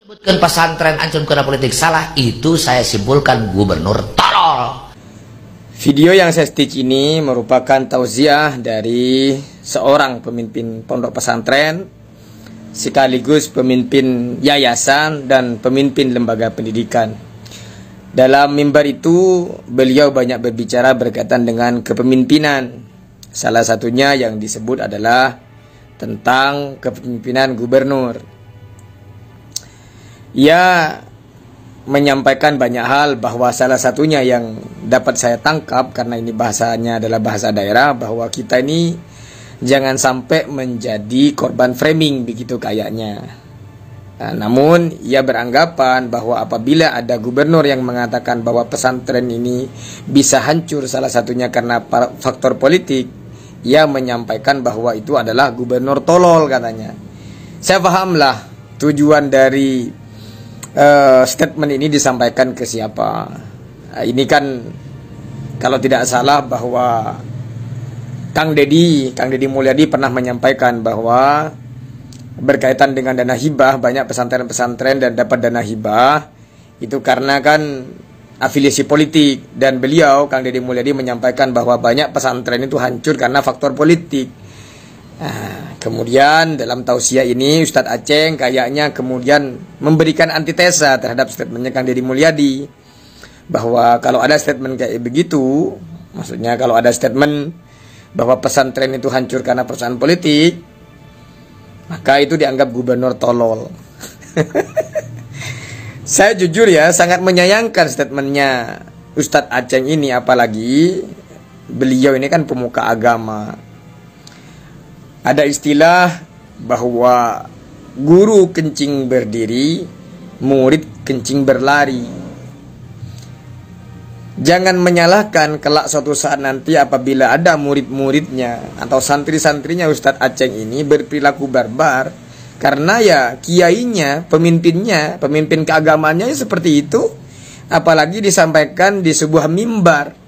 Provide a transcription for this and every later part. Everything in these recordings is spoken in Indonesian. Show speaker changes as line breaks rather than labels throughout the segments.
Sebutkan pesantren ancam kena politik salah, itu saya simpulkan gubernur tolol.
Video yang saya stitch ini merupakan tausiah dari seorang pemimpin pondok pesantren, sekaligus pemimpin yayasan dan pemimpin lembaga pendidikan. Dalam mimbar itu, beliau banyak berbicara berkaitan dengan kepemimpinan. Salah satunya yang disebut adalah tentang kepemimpinan gubernur. Ia menyampaikan banyak hal, bahwa salah satunya yang dapat saya tangkap, karena ini bahasanya adalah bahasa daerah, bahwa kita ini jangan sampai menjadi korban framing begitu kayaknya. Nah, namun ia beranggapan bahwa apabila ada gubernur yang mengatakan bahwa pesantren ini bisa hancur salah satunya karena faktor politik, ia menyampaikan bahwa itu adalah gubernur tolol katanya. Saya pahamlah tujuan dari statement ini disampaikan ke siapa. Ini kan kalau tidak salah bahwa Kang Deddy Mulyadi pernah menyampaikan bahwa berkaitan dengan dana hibah, banyak pesantren-pesantren dan dapat dana hibah itu karena kan afiliasi politik, dan beliau Kang Deddy Mulyadi menyampaikan bahwa banyak pesantren itu hancur karena faktor politik. Nah, kemudian dalam tausiah ini Ustadz Aceng kayaknya kemudian memberikan antitesa terhadap statementnya Kang Deddy Mulyadi, bahwa kalau ada statement kayak begitu, maksudnya kalau ada statement bahwa pesantren itu hancur karena persoalan politik, maka itu dianggap gubernur tolol. Saya jujur ya, sangat menyayangkan statementnya Ustadz Aceng ini, apalagi beliau ini kan pemuka agama. Ada istilah bahwa guru kencing berdiri, murid kencing berlari. Jangan menyalahkan kelak suatu saat nanti apabila ada murid-muridnya atau santri-santrinya Ustadz Aceng ini berperilaku barbar, karena ya kiainya, pemimpinnya, pemimpin keagamaannya seperti itu, apalagi disampaikan di sebuah mimbar.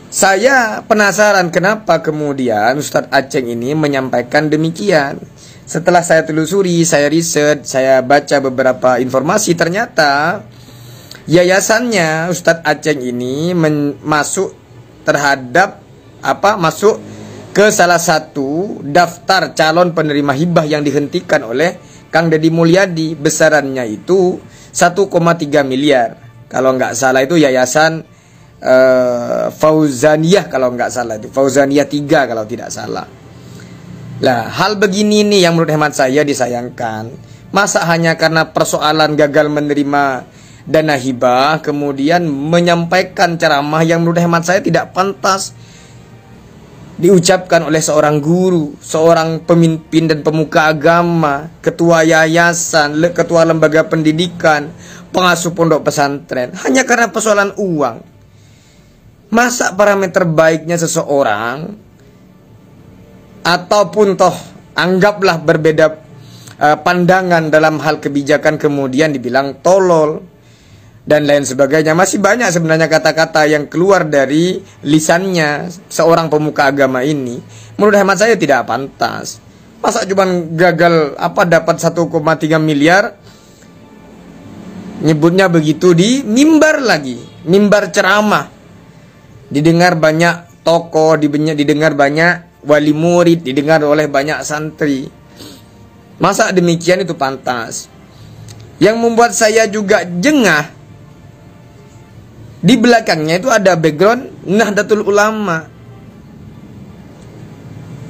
Saya penasaran kenapa kemudian Ustadz Aceng ini menyampaikan demikian. Setelah saya telusuri, saya riset, saya baca beberapa informasi, ternyata yayasannya Ustadz Aceng ini masuk ke salah satu daftar calon penerima hibah yang dihentikan oleh Kang Deddy Mulyadi. Besarannya itu 1,3 miliar. Kalau nggak salah itu yayasan Fauzaniyah, kalau nggak salah itu Fauzaniyah 3 kalau tidak salah. Lah, hal begini nih yang menurut hemat saya disayangkan. Masa hanya karena persoalan gagal menerima dana hibah kemudian menyampaikan ceramah yang menurut hemat saya tidak pantas diucapkan oleh seorang guru, seorang pemimpin dan pemuka agama, ketua yayasan, ketua lembaga pendidikan, pengasuh pondok pesantren, hanya karena persoalan uang. Masa parameter baiknya seseorang, ataupun toh anggaplah berbeda pandangan dalam hal kebijakan, kemudian dibilang tolol dan lain sebagainya. Masih banyak sebenarnya kata-kata yang keluar dari lisannya seorang pemuka agama ini, menurut hemat saya tidak pantas. Masa cuma gagal dapat 1,3 miliar, nyebutnya begitu di mimbar lagi, mimbar ceramah. Didengar banyak tokoh, didengar banyak wali murid, didengar oleh banyak santri. Masa demikian itu pantas? Yang membuat saya juga jengah, di belakangnya itu ada background Nahdlatul Ulama.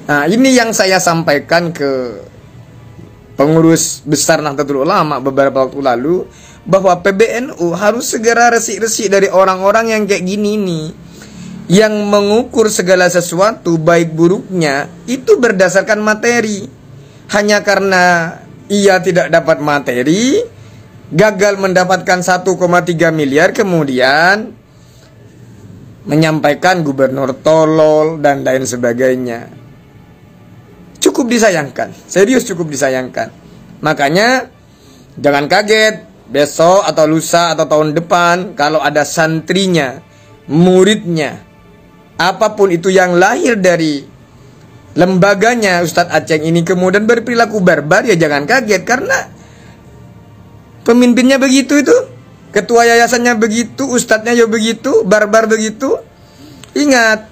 Nah, ini yang saya sampaikan ke pengurus besar Nahdlatul Ulama beberapa waktu lalu, bahwa PBNU harus segera resik-resik dari orang-orang yang kayak gini nih, yang mengukur segala sesuatu baik buruknya itu berdasarkan materi. Hanya karena ia tidak dapat materi, gagal mendapatkan 1,3 miliar, kemudian menyampaikan gubernur tolol dan lain sebagainya. Cukup disayangkan, serius cukup disayangkan. Makanya jangan kaget besok atau lusa atau tahun depan kalau ada santrinya, muridnya, apapun itu yang lahir dari lembaganya Ustadz Aceng ini kemudian berperilaku barbar, ya jangan kaget, karena Pemimpinnya begitu itu. Ketua yayasannya begitu, ustadznya ya begitu, barbar begitu. Ingat,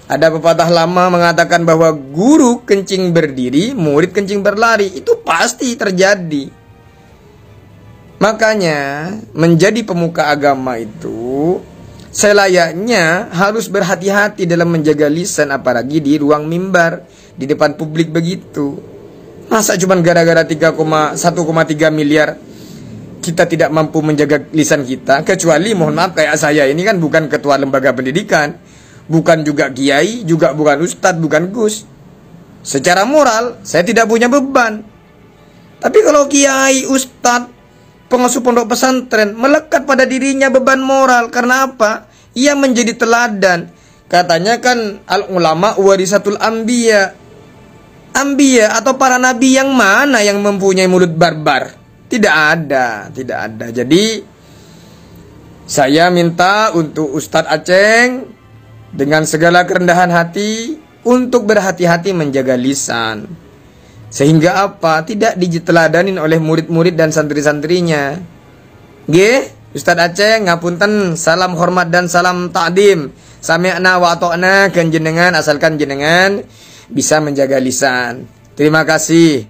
ada pepatah lama mengatakan bahwa guru kencing berdiri, murid kencing berlari. Itu pasti terjadi. Makanya, menjadi pemuka agama itu selayaknya harus berhati-hati dalam menjaga lisan, apalagi di ruang mimbar, di depan publik begitu. Masa cuma gara-gara 1,3 miliar kita tidak mampu menjaga lisan kita? Kecuali mohon maaf kayak saya ini kan bukan ketua lembaga pendidikan, bukan juga kiai, juga bukan ustadz, bukan gus. Secara moral saya tidak punya beban. Tapi kalau kiai, ustadz, pengasuh pondok pesantren, melekat pada dirinya beban moral. Karena apa? Ia menjadi teladan. Katanya kan al-ulama warisatul anbiya. Anbiya atau para nabi yang mana yang mempunyai mulut barbar? Tidak ada, tidak ada. Jadi saya minta untuk Ustadz Aceng dengan segala kerendahan hati untuk berhati-hati menjaga lisan. Sehingga apa? Tidak diteladanin oleh murid-murid dan santri-santrinya. Nggih, Ustadz Aceng ngapunten, salam hormat dan salam takdim. Sami'na wa ata'na kan jenengan, asalkan jenengan bisa menjaga lisan. Terima kasih.